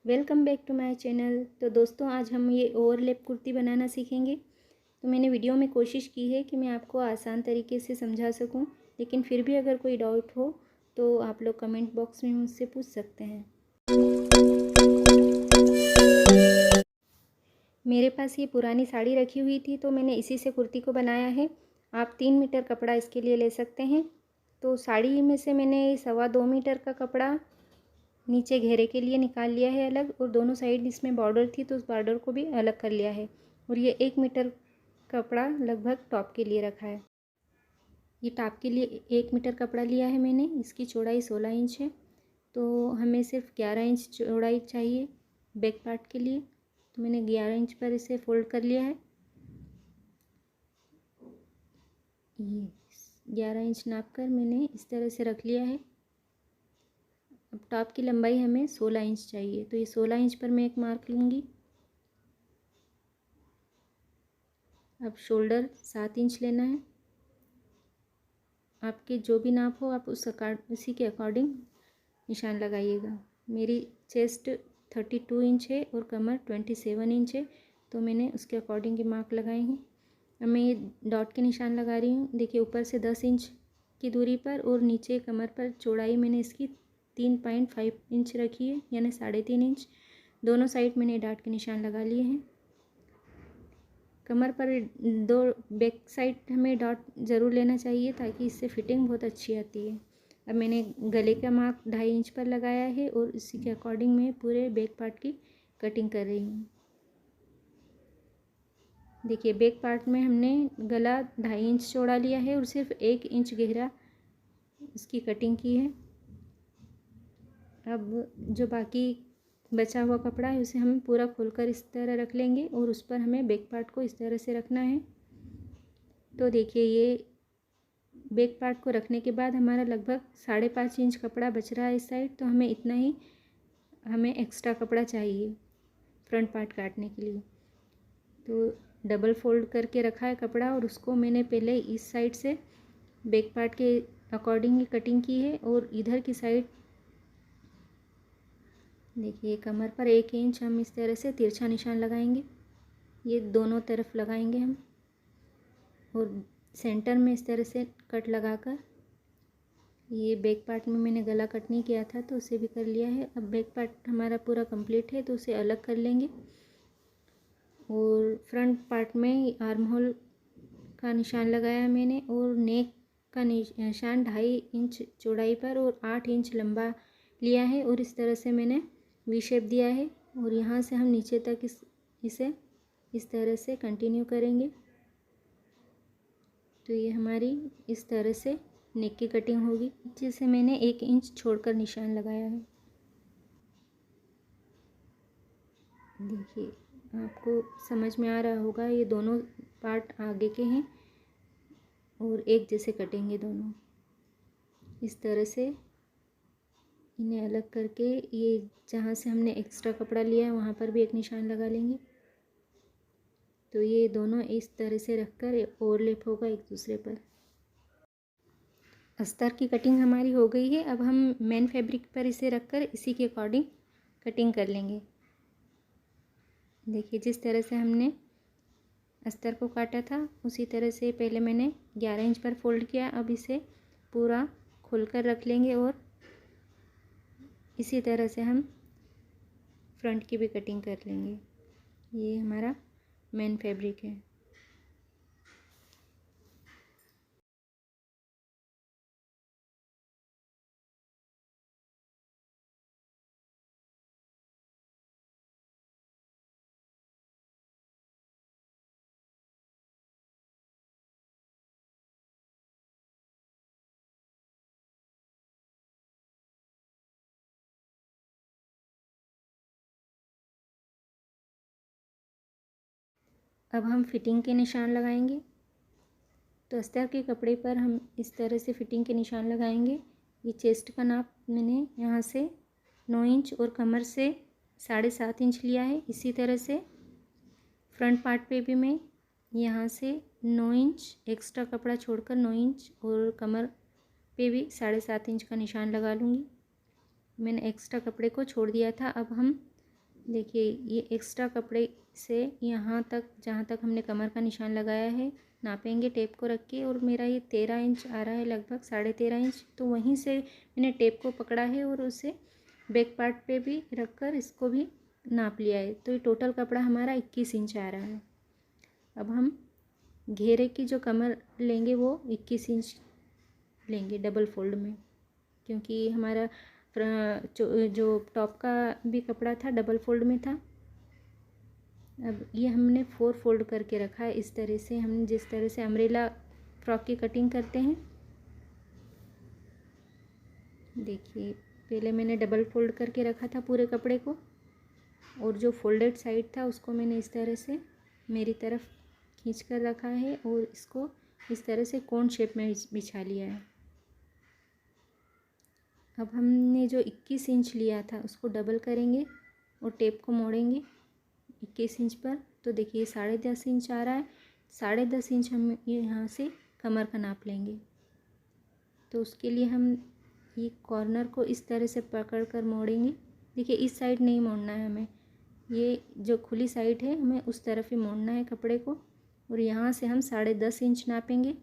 Welcome back to my channel. तो दोस्तों, आज हम ये ओवरलैप कुर्ती बनाना सीखेंगे। तो मैंने वीडियो में कोशिश की है कि मैं आपको आसान तरीके से समझा सकूं, लेकिन फिर भी अगर कोई डाउट हो तो आप लोग कमेंट बॉक्स में मुझसे पूछ सकते हैं। मेरे पास ये पुरानी साड़ी रखी हुई थी, तो मैंने इसी से कुर्ती को बनाया है। आप 3 मीटर कपड़ा इसके लिए ले सकते हैं। तो साड़ी में से मैंने 2.25 मीटर का कपड़ा नीचे घेरे के लिए निकाल लिया है अलग, और दोनों साइड इसमें बॉर्डर थी तो उस बॉर्डर को भी अलग कर लिया है। और ये 1 मीटर कपड़ा लगभग टॉप के लिए रखा है। ये टॉप के लिए 1 मीटर कपड़ा लिया है मैंने। इसकी चौड़ाई 16 इंच है, तो हमें सिर्फ 11 इंच चौड़ाई चाहिए बैक पार्ट के लिए। तो मैंने 11 इंच पर इसे फोल्ड कर लिया है। ये 11 इंच नाप कर मैंने इस तरह से रख लिया है। अब टॉप की लंबाई हमें 16 इंच चाहिए, तो ये 16 इंच पर मैं एक मार्क लूँगी। अब शोल्डर 7 इंच लेना है। आपके जो भी नाप हो आप उसी के अकॉर्डिंग निशान लगाइएगा। मेरी चेस्ट 32 इंच है और कमर 27 इंच है, तो मैंने उसके अकॉर्डिंग की मार्क लगाई हैं। अब मैं ये डॉट के निशान लगा रही हूँ। देखिए, ऊपर से 10 इंच की दूरी पर और नीचे कमर पर चौड़ाई मैंने इसकी 3.5 इंच रखी है, यानी 3.5 इंच। दोनों साइड मैंने डॉट के निशान लगा लिए हैं। कमर पर दो बैक साइड हमें डॉट ज़रूर लेना चाहिए, ताकि इससे फिटिंग बहुत अच्छी आती है। अब मैंने गले का मार्क 2.5 इंच पर लगाया है और इसी के अकॉर्डिंग मैं पूरे बैक पार्ट की कटिंग कर रही हूँ। देखिए, बैक पार्ट में हमने गला 2.5 इंच चौड़ा लिया है और सिर्फ 1 इंच गहरा इसकी कटिंग की है। अब जो बाकी बचा हुआ कपड़ा है उसे हम पूरा खोलकर इस तरह रख लेंगे और उस पर हमें बैक पार्ट को इस तरह से रखना है। तो देखिए, ये बैक पार्ट को रखने के बाद हमारा लगभग 5.5 इंच कपड़ा बच रहा है इस साइड। तो हमें इतना ही एक्स्ट्रा कपड़ा चाहिए फ्रंट पार्ट काटने के लिए। तो डबल फोल्ड करके रखा है कपड़ा, और उसको मैंने पहले इस साइड से बैक पार्ट के अकॉर्डिंग ही कटिंग की है। और इधर की साइड देखिए, कमर पर 1 इंच हम इस तरह से तिरछा निशान लगाएंगे। ये दोनों तरफ लगाएंगे हम, और सेंटर में इस तरह से कट लगाकर, ये बैक पार्ट में मैंने गला कट नहीं किया था तो उसे भी कर लिया है। अब बैक पार्ट हमारा पूरा कंप्लीट है, तो उसे अलग कर लेंगे। और फ्रंट पार्ट में आर्म होल का निशान लगाया मैंने, और नेक का निशान 2.5 इंच चौड़ाई पर और 8 इंच लंबा लिया है। और इस तरह से मैंने वी शेप दिया है, और यहाँ से हम नीचे तक इसे इस तरह से कंटिन्यू करेंगे। तो ये हमारी इस तरह से नेक की कटिंग होगी। जिसे मैंने 1 इंच छोड़कर निशान लगाया है। देखिए, आपको समझ में आ रहा होगा, ये दोनों पार्ट आगे के हैं और एक जैसे कटेंगे दोनों। इस तरह से इन्हें अलग करके, ये जहाँ से हमने एक्स्ट्रा कपड़ा लिया है वहाँ पर भी एक निशान लगा लेंगे। तो ये दोनों इस तरह से रखकर ओवरलैप होगा एक दूसरे पर। अस्तर की कटिंग हमारी हो गई है। अब हम मेन फैब्रिक पर इसे रखकर इसी के अकॉर्डिंग कटिंग कर लेंगे। देखिए, जिस तरह से हमने अस्तर को काटा था उसी तरह से पहले मैंने 11 इंच पर फोल्ड किया। अब इसे पूरा खोलकर रख लेंगे, और इसी तरह से हम फ्रंट की भी कटिंग कर लेंगे। ये हमारा मेन फैब्रिक है। अब हम फिटिंग के निशान लगाएंगे। तो अस्तर के कपड़े पर हम इस तरह से फिटिंग के निशान लगाएंगे। ये चेस्ट का नाप मैंने यहाँ से 9 इंच और कमर से 7.5 इंच लिया है। इसी तरह से फ्रंट पार्ट पे भी मैं यहाँ से 9 इंच एक्स्ट्रा कपड़ा छोड़कर 9 इंच और कमर पे भी 7.5 इंच का निशान लगा लूँगी। मैंने एक्स्ट्रा कपड़े को छोड़ दिया था। अब हम देखिए ये एक्स्ट्रा कपड़े से यहाँ तक, जहाँ तक हमने कमर का निशान लगाया है, नापेंगे टेप को रख के। और मेरा ये 13 इंच आ रहा है, लगभग 13.5 इंच। तो वहीं से मैंने टेप को पकड़ा है और उसे बैक पार्ट पे भी रख कर इसको भी नाप लिया है। तो ये टोटल कपड़ा हमारा 21 इंच आ रहा है। अब हम घेरे की जो कमर लेंगे वो 21 इंच लेंगे डबल फोल्ड में, क्योंकि हमारा जो टॉप का भी कपड़ा था डबल फोल्ड में था। अब ये हमने 4 फोल्ड करके रखा है। इस तरह से हम जिस तरह से अम्ब्रेला फ्रॉक की कटिंग करते हैं, देखिए पहले मैंने डबल फोल्ड करके रखा था पूरे कपड़े को, और जो फोल्डेड साइड था उसको मैंने इस तरह से मेरी तरफ खींच कर रखा है और इसको इस तरह से कोन शेप में बिछा लिया है। अब हमने जो 21 इंच लिया था उसको डबल करेंगे और टेप को मोड़ेंगे 21 इंच पर। तो देखिए 10.5 इंच आ रहा है। 10.5 इंच हम ये यहाँ से कमर का नाप लेंगे। तो उसके लिए हम ये कॉर्नर को इस तरह से पकड़ कर मोड़ेंगे। देखिए इस साइड नहीं मोड़ना है हमें, ये जो खुली साइड है हमें उस तरफ ही मोड़ना है कपड़े को। और यहाँ से हम 10.5 इंच नापेंगे,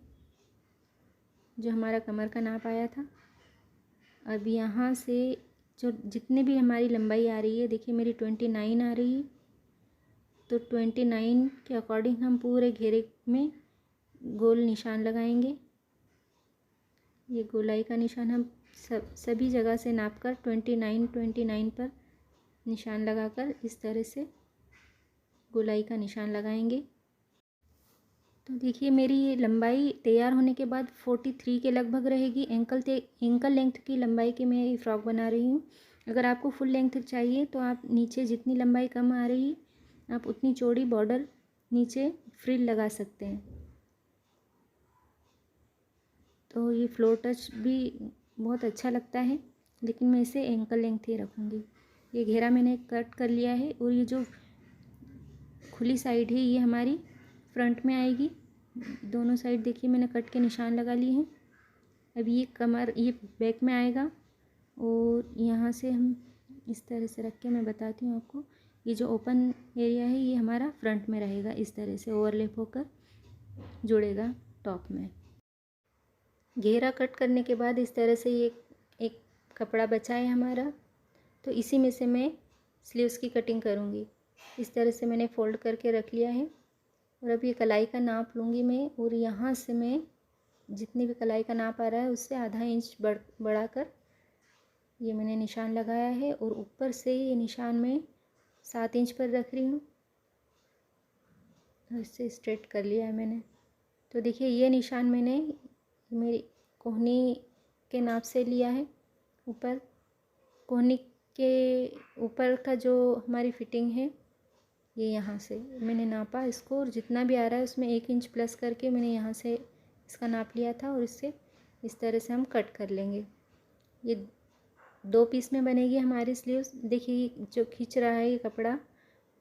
जो हमारा कमर का नाप आया था। अब यहाँ से जो जितनी भी हमारी लंबाई आ रही है, देखिए मेरी 29 आ रही है। तो 29 के अकॉर्डिंग हम पूरे घेरे में गोल निशान लगाएंगे। ये गोलाई का निशान हम सभी जगह से नाप कर 29 पर निशान लगाकर इस तरह से गोलाई का निशान लगाएंगे। तो देखिए मेरी ये लंबाई तैयार होने के बाद 43 के लगभग रहेगी। एंकल लेंथ की लंबाई की मैं ये फ़्रॉक बना रही हूँ। अगर आपको फुल लेंथ चाहिए तो आप नीचे जितनी लंबाई कम आ रही है आप उतनी चौड़ी बॉर्डर नीचे फ्रिल लगा सकते हैं। तो ये फ्लोर टच भी बहुत अच्छा लगता है, लेकिन मैं इसे एंकल लेंथ ही रखूँगी। ये घेरा मैंने कट कर लिया है और ये जो खुली साइड है ये हमारी फ्रंट में आएगी। दोनों साइड देखिए मैंने कट के निशान लगा लिए हैं। अब ये कमर ये बैक में आएगा और यहाँ से हम इस तरह से रख के मैं बताती हूँ आपको। ये जो ओपन एरिया है ये हमारा फ्रंट में रहेगा, इस तरह से ओवरलैप होकर जुड़ेगा टॉप में। घेरा कट करने के बाद इस तरह से ये एक कपड़ा बचा है हमारा, तो इसी में से मैं स्लीव्स की कटिंग करूँगी। इस तरह से मैंने फ़ोल्ड करके रख लिया है। और अब ये कलाई का नाप लूँगी मैं, और यहाँ से मैं जितनी भी कलाई का नाप आ रहा है उससे आधा इंच बढ़ाकर ये मैंने निशान लगाया है। और ऊपर से ये निशान मैं 7 इंच पर रख रही हूँ। इससे स्ट्रेट कर लिया है मैंने। तो देखिए ये निशान मैंने मेरी कोहनी के नाप से लिया है। ऊपर कोहनी के ऊपर का जो हमारी फिटिंग है ये यहाँ से मैंने नापा इसको, और जितना भी आ रहा है उसमें 1 इंच प्लस करके मैंने यहाँ से इसका नाप लिया था। और इससे इस तरह से हम कट कर लेंगे। ये 2 पीस में बनेगी हमारी स्लीव्स। देखिए जो खींच रहा है ये कपड़ा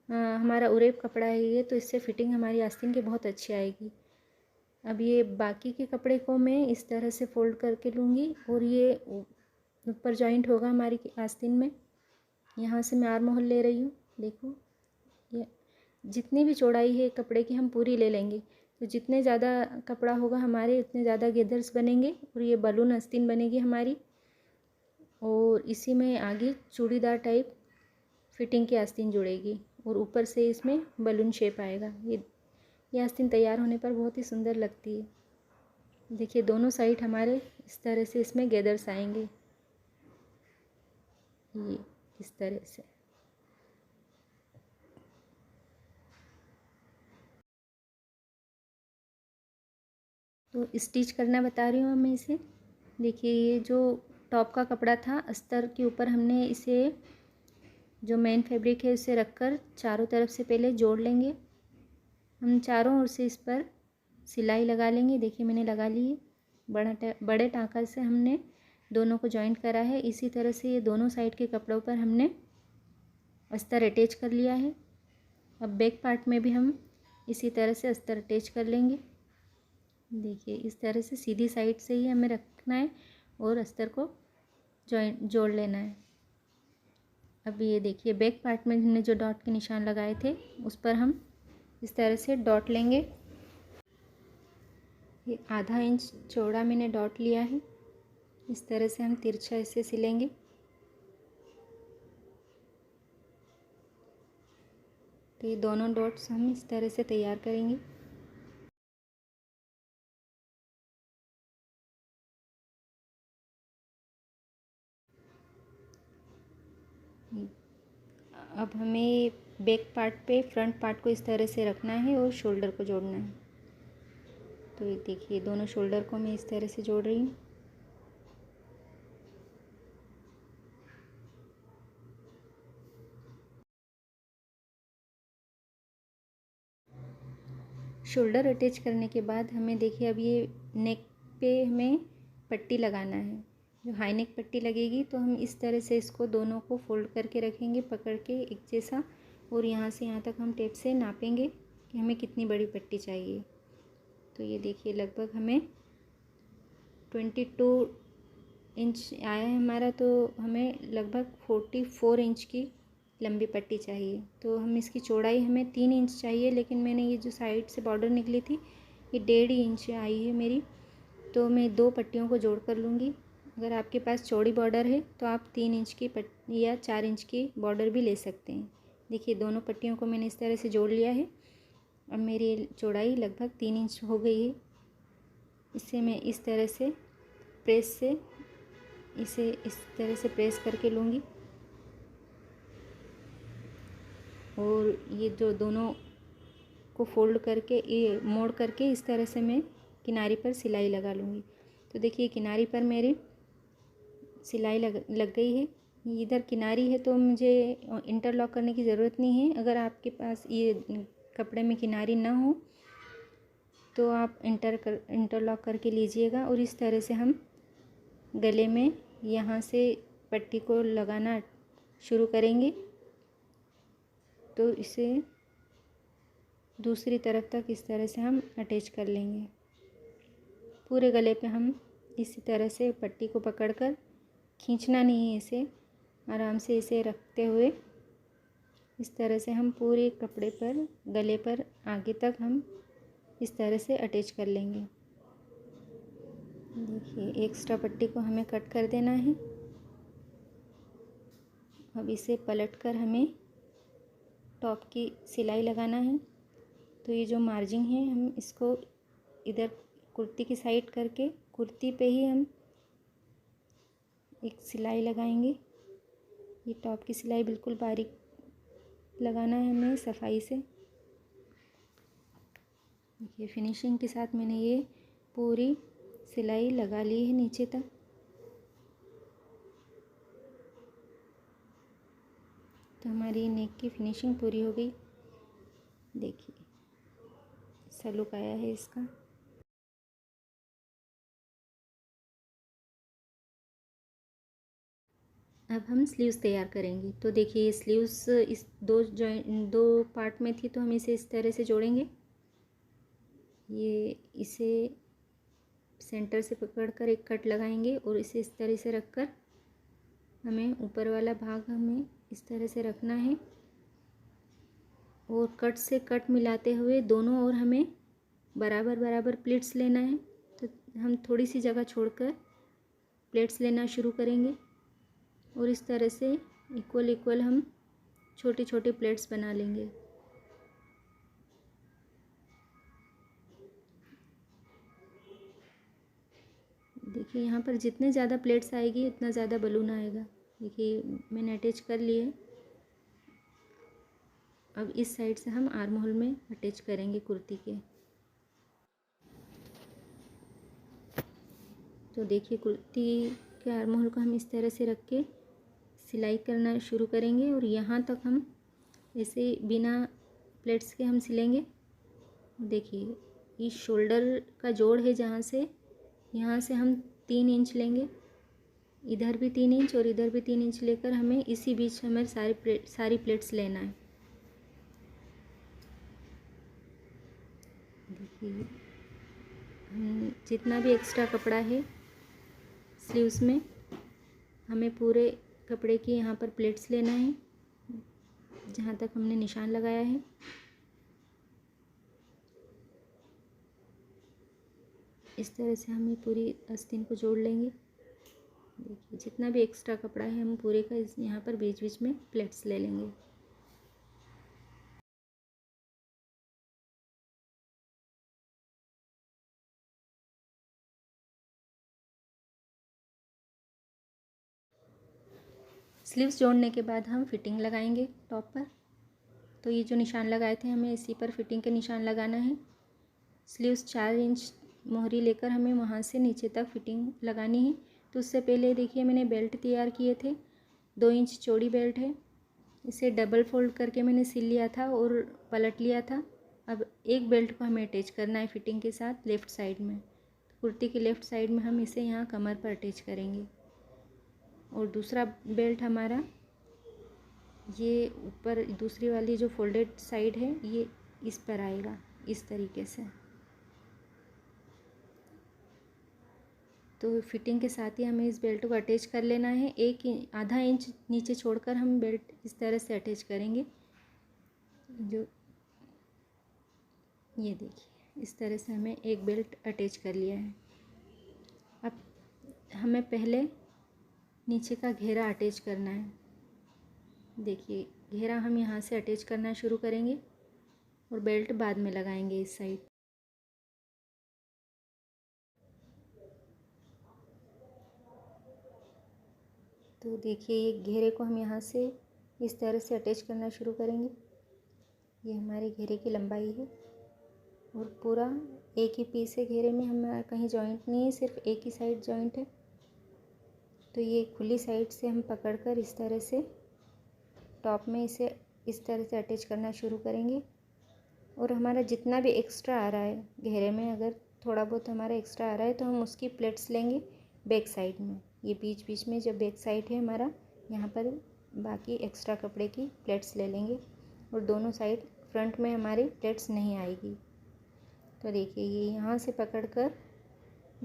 हमारा उरेब कपड़ा है ये, तो इससे फिटिंग हमारी आस्तीन की बहुत अच्छी आएगी। अब ये बाकी के कपड़े को मैं इस तरह से फ़ोल्ड करके लूँगी और ये ऊपर जॉइंट होगा हमारी आस्तीन में। यहाँ से मैं आर्म होल ले रही हूँ। देखो ये जितनी भी चौड़ाई है कपड़े की हम पूरी ले लेंगे। तो जितने ज़्यादा कपड़ा होगा हमारे उतने ज़्यादा गेदर्स बनेंगे और ये बलून आस्तीन बनेगी हमारी। और इसी में आगे चूड़ीदार टाइप फिटिंग की आस्तीन जुड़ेगी और ऊपर से इसमें बलून शेप आएगा। ये आस्तीन तैयार होने पर बहुत ही सुंदर लगती है। देखिए दोनों साइड हमारे इस तरह से इसमें गेदर्स आएंगे, ये इस तरह से। तो स्टिच करना बता रही हूँ मैं इसे। देखिए ये जो टॉप का कपड़ा था अस्तर के ऊपर हमने इसे जो मेन फैब्रिक है उसे रखकर चारों तरफ से पहले जोड़ लेंगे। हम चारों ओर से इस पर सिलाई लगा लेंगे। देखिए मैंने लगा ली है। बड़े टाँका से हमने दोनों को जॉइंट करा है। इसी तरह से ये दोनों साइड के कपड़ों पर हमने अस्तर अटैच कर लिया है। अब बैक पार्ट में भी हम इसी तरह से अस्तर अटैच कर लेंगे। देखिए इस तरह से सीधी साइड से ही हमें रखना है और अस्तर को जोड़ लेना है। अब ये देखिए बैक पार्ट में हमने जो डॉट के निशान लगाए थे उस पर हम इस तरह से डॉट लेंगे। ये आधा इंच चौड़ा मैंने डॉट लिया है। इस तरह से हम तिरछा इसे सिलेंगे। तो ये दोनों डॉट्स हम इस तरह से तैयार करेंगे। अब हमें बैक पार्ट पे फ्रंट पार्ट को इस तरह से रखना है और शोल्डर को जोड़ना है। तो ये देखिए दोनों शोल्डर को मैं इस तरह से जोड़ रही हूँ। शोल्डर अटैच करने के बाद हमें देखिए अब ये नेक पे हमें पट्टी लगाना है। जो हाई नेक पट्टी लगेगी तो हम इस तरह से इसको दोनों को फोल्ड करके रखेंगे पकड़ के एक जैसा, और यहाँ से यहाँ तक हम टेप से नापेंगे कि हमें कितनी बड़ी पट्टी चाहिए। तो ये देखिए लगभग हमें 22 इंच आया है हमारा, तो हमें लगभग 44 इंच की लंबी पट्टी चाहिए। तो हम इसकी चौड़ाई हमें 3 इंच चाहिए, लेकिन मैंने ये जो साइड से बॉर्डर निकली थी ये 1.5 इंच आई है मेरी। तो मैं 2 पट्टियों को जोड़ कर लूँगी। अगर आपके पास चौड़ी बॉर्डर है तो आप 3 इंच की पट्टी या 4 इंच की बॉर्डर भी ले सकते हैं। देखिए दोनों पट्टियों को मैंने इस तरह से जोड़ लिया है। अब मेरी चौड़ाई लगभग 3 इंच हो गई है। इसे मैं इस तरह से प्रेस से इसे इस तरह से प्रेस करके लूँगी, और ये जो दोनों को फोल्ड करके ये मोड़ करके इस तरह से मैं किनारी पर सिलाई लगा लूँगी। तो देखिए किनारी पर मेरी सिलाई लग गई है। इधर किनारी है तो मुझे इंटरलॉक करने की ज़रूरत नहीं है। अगर आपके पास ये कपड़े में किनारी ना हो तो आप इंटरलॉक करके लीजिएगा। और इस तरह से हम गले में यहाँ से पट्टी को लगाना शुरू करेंगे। तो इसे दूसरी तरफ तक इस तरह से हम अटैच कर लेंगे। पूरे गले पे हम इसी तरह से पट्टी को पकड़कर, खींचना नहीं है इसे, आराम से इसे रखते हुए इस तरह से हम पूरे कपड़े पर गले पर आगे तक हम इस तरह से अटैच कर लेंगे। देखिए एक्स्ट्रा पट्टी को हमें कट कर देना है। अब इसे पलटकर हमें टॉप की सिलाई लगाना है। तो ये जो मार्जिन है हम इसको इधर कुर्ती की साइड करके कुर्ती पे ही हम एक सिलाई लगाएंगे। ये टॉप की सिलाई बिल्कुल बारीक लगाना है हमें सफाई से। देखिए फिनिशिंग के साथ मैंने ये पूरी सिलाई लगा ली है नीचे तक। तो हमारी नेक की फिनिशिंग पूरी हो गई। देखिए ऐसा लुक आया है इसका। अब हम स्लीव्स तैयार करेंगे। तो देखिए ये स्लीव्स इस दो पार्ट में थी, तो हम इसे इस तरह से जोड़ेंगे। ये इसे सेंटर से पकड़कर एक कट लगाएंगे और इसे इस तरह से रखकर हमें ऊपर वाला भाग हमें इस तरह से रखना है, और कट से कट मिलाते हुए दोनों ओर हमें बराबर बराबर प्लेट्स लेना है। तो हम थोड़ी सी जगह छोड़कर प्लेट्स लेना शुरू करेंगे, और इस तरह से इक्वल इक्वल हम छोटी छोटी प्लेट्स बना लेंगे। देखिए यहाँ पर जितने ज़्यादा प्लेट्स आएगी उतना ज़्यादा बलून आएगा। देखिए मैंने अटैच कर लिए। अब इस साइड से हम आर्म होल में अटैच करेंगे कुर्ती के। तो देखिए कुर्ती के आर्म होल को हम इस तरह से रख के सिलाई करना शुरू करेंगे, और यहाँ तक हम ऐसे बिना प्लेट्स के हम सिलेंगे। देखिए इस शोल्डर का जोड़ है जहाँ से, यहाँ से हम 3 इंच लेंगे, इधर भी 3 इंच और इधर भी 3 इंच लेकर हमें इसी बीच हमें सारी प्लेट्स लेना है। देखिए जितना भी एक्स्ट्रा कपड़ा है स्लीव्स में हमें पूरे कपड़े की यहाँ पर प्लेट्स लेना है जहाँ तक हमने निशान लगाया है। इस तरह से हम ये पूरी आस्तीन को जोड़ लेंगे। देखिए जितना भी एक्स्ट्रा कपड़ा है हम पूरे का इस यहाँ पर बीच बीच में प्लेट्स ले लेंगे। स्लीव्स जोड़ने के बाद हम फिटिंग लगाएंगे टॉप पर। तो ये जो निशान लगाए थे हमें इसी पर फिटिंग के निशान लगाना है। स्लीव्स 4 इंच मोहरी लेकर हमें वहाँ से नीचे तक फिटिंग लगानी है। तो उससे पहले देखिए मैंने बेल्ट तैयार किए थे, 2 इंच चौड़ी बेल्ट है। इसे डबल फोल्ड करके मैंने सिल लिया था और पलट लिया था। अब एक बेल्ट को हमें अटैच करना है फिटिंग के साथ लेफ़्ट साइड में। कुर्ती की लेफ़्ट साइड में हम इसे यहाँ कमर पर अटैच करेंगे और दूसरा बेल्ट हमारा ये ऊपर दूसरी वाली जो फोल्डेड साइड है ये इस पर आएगा इस तरीके से। तो फिटिंग के साथ ही हमें इस बेल्ट को अटैच कर लेना है। आधा इंच नीचे छोड़कर हम बेल्ट इस तरह से अटैच करेंगे। जो ये देखिए इस तरह से हमें एक बेल्ट अटैच कर लिया है। अब हमें पहले नीचे का घेरा अटैच करना है। देखिए घेरा हम यहाँ से अटैच करना शुरू करेंगे और बेल्ट बाद में लगाएंगे इस साइड। तो देखिए ये घेरे को हम यहाँ से इस तरह से अटैच करना शुरू करेंगे। ये हमारे घेरे की लंबाई है और पूरा एक ही पीस है। घेरे में हमारा कहीं जॉइंट नहीं है, सिर्फ एक ही साइड जॉइंट है। तो ये खुली साइड से हम पकड़कर इस तरह से टॉप में इसे इस तरह से अटैच करना शुरू करेंगे। और हमारा जितना भी एक्स्ट्रा आ रहा है घेरे में, अगर थोड़ा बहुत हमारा एक्स्ट्रा आ रहा है तो हम उसकी प्लेट्स लेंगे बैक साइड में। ये बीच बीच में जब बैक साइड है हमारा, यहाँ पर बाकी एक्स्ट्रा कपड़े की प्लेट्स ले लेंगे और दोनों साइड फ्रंट में हमारी प्लेट्स नहीं आएगी। तो देखिए ये यहाँ से पकड़कर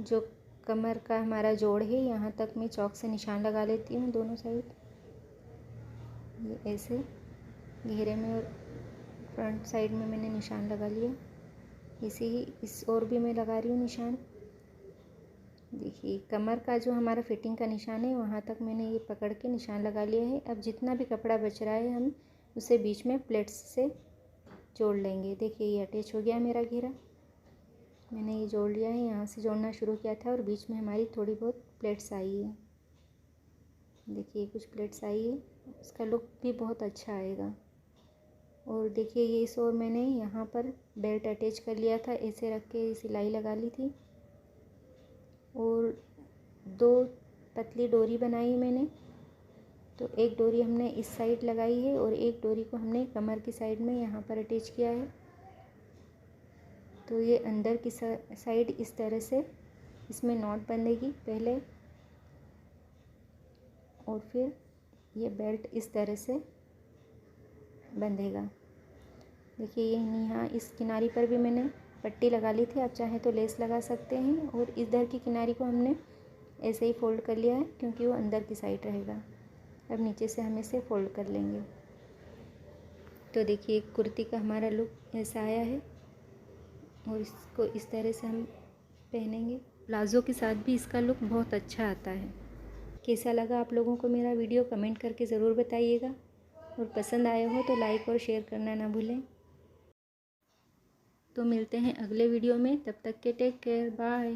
जो कमर का हमारा जोड़ है यहाँ तक मैं चौक से निशान लगा लेती हूँ दोनों साइड। ये ऐसे घेरे में और फ्रंट साइड में मैंने निशान लगा लिया। इसे ही इस और भी मैं लगा रही हूँ निशान। देखिए कमर का जो हमारा फिटिंग का निशान है वहाँ तक मैंने ये पकड़ के निशान लगा लिया है। अब जितना भी कपड़ा बच रहा है हम उसे बीच में प्लेट्स से जोड़ लेंगे। देखिए ये अटैच हो गया मेरा घेरा, मैंने ये जोड़ लिया है। यहाँ से जोड़ना शुरू किया था और बीच में हमारी थोड़ी बहुत प्लेट्स आई है। देखिए कुछ प्लेट्स आई है, इसका लुक भी बहुत अच्छा आएगा। और देखिए ये इस और मैंने यहाँ पर बेल्ट अटैच कर लिया था, ऐसे रख के सिलाई लगा ली थी और 2 पतली डोरी बनाई मैंने। तो एक डोरी हमने इस साइड लगाई है और एक डोरी को हमने कमर की साइड में यहाँ पर अटैच किया है। तो ये अंदर की साइड इस तरह से इसमें नॉट बंधेगी पहले और फिर ये बेल्ट इस तरह से बंधेगा। देखिए ये यहाँ इस किनारी पर भी मैंने पट्टी लगा ली थी, आप चाहें तो लेस लगा सकते हैं। और इधर की किनारी को हमने ऐसे ही फोल्ड कर लिया है क्योंकि वो अंदर की साइड रहेगा। अब नीचे से हम इसे फोल्ड कर लेंगे। तो देखिए कुर्ती का हमारा लुक ऐसा आया है और इसको इस तरह से हम पहनेंगे। प्लाज़ो के साथ भी इसका लुक बहुत अच्छा आता है। कैसा लगा आप लोगों को मेरा वीडियो कमेंट करके ज़रूर बताइएगा और पसंद आया हो तो लाइक और शेयर करना ना भूलें। तो मिलते हैं अगले वीडियो में, तब तक के टेक केयर, बाय।